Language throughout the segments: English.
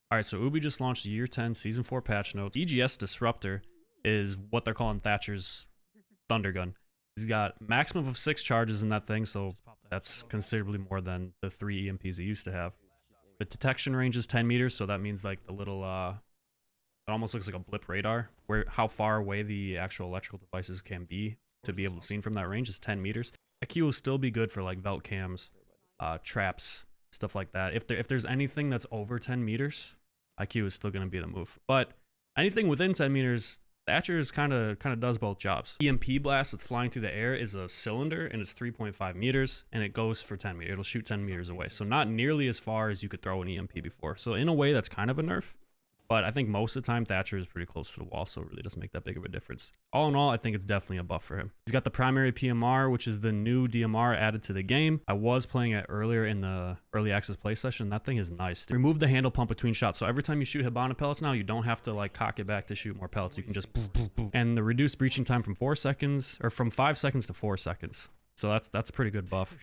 All right, so Ubi just launched Year 10 Season 4 patch notes. EGS Disruptor is what they're calling Thatcher's Thunder Gun. He's got maximum of 6 charges in that thing, so that's considerably more than the 3 EMPs he used to have. The detection range is 10 meters, so that means like the little, it almost looks like a blip radar, where how far away the actual electrical devices can be to be able to see from that range is 10 meters. IQ will still be good for like velt cams, traps, stuff like that. If there's anything that's over 10 meters, IQ is still going to be the move. But anything within 10 meters, Thatcher is kind of does both jobs. EMP blast that's flying through the air is a cylinder, and it's 3.5 meters, and it goes for 10 meters. It'll shoot 10 meters away, so not nearly as far as you could throw an EMP before. So in a way, that's kind of a nerf. But I think most of the time, Thatcher is pretty close to the wall, so it really doesn't make that big of a difference. All in all, I think it's definitely a buff for him. He's got the primary PMR, which is the new DMR added to the game. I was playing it earlier in the early access play session. That thing is nice. Remove the handle pump between shots, so every time you shoot Hibana pellets now, you don't have to like cock it back to shoot more pellets. You can just boom, boom, boom. And the reduced breaching time from 4 seconds, or from 5 seconds to 4 seconds. So that's a pretty good buff.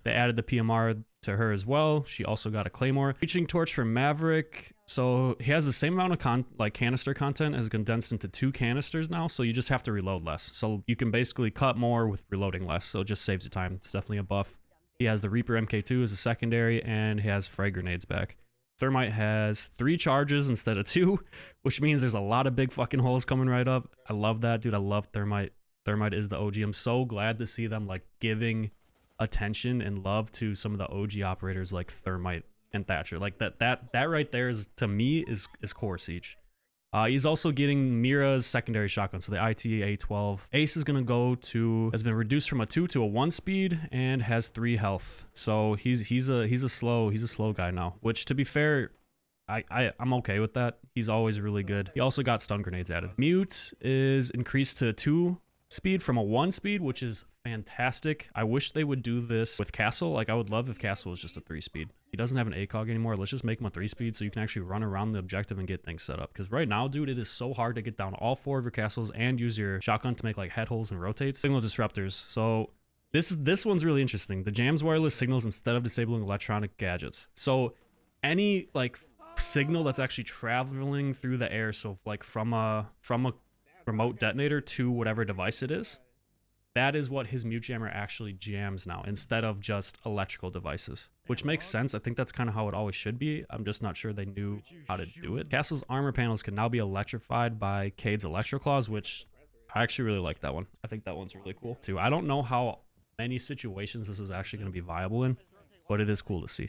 They added the PMR to her as well. She also got a Claymore. Breaching torch for Maverick. So he has the same amount of canister content as condensed into 2 canisters now. So you just have to reload less. So you can basically cut more with reloading less. So it just saves you time. It's definitely a buff. He has the Reaper MK2 as a secondary, and he has frag grenades back. Thermite has 3 charges instead of 2, which means there's a lot of big fucking holes coming right up. I love that, dude. I love Thermite. Thermite is the OG. I'm so glad to see them like giving attention and love to some of the OG operators like Thermite and Thatcher. Like that right there is, to me, is core Siege. He's also getting Mira's secondary shotgun, so the ITA-12. Ace is gonna has been reduced from a 2 to a 1 speed and has 3 health. So he's a slow guy now. Which, to be fair, I'm okay with that. He's always really good. He also got stun grenades added. Mute is increased to 2 speed from a 1 speed, which is fantastic. I wish they would do this with Castle. Like, I would love if Castle was just a 3 speed. He doesn't have an ACOG anymore. Let's just make him a 3 speed so you can actually run around the objective and get things set up. Because right now, dude, it is so hard to get down all 4 of your castles and use your shotgun to make like head holes and rotates. Signal disruptors. So this one's really interesting. The jams wireless signals instead of disabling electronic gadgets. So any like signal that's actually traveling through the air, so like from a remote detonator to whatever device it is, that is what his mute jammer actually jams now, instead of just electrical devices, which makes sense. I think that's kind of how it always should be. I'm just not sure they knew how to do it. Castle's armor panels can now be electrified by Cade's Electroclaws, which I actually really like that one. I think that one's really cool too. I don't know how many situations this is actually going to be viable in, but it is cool to see.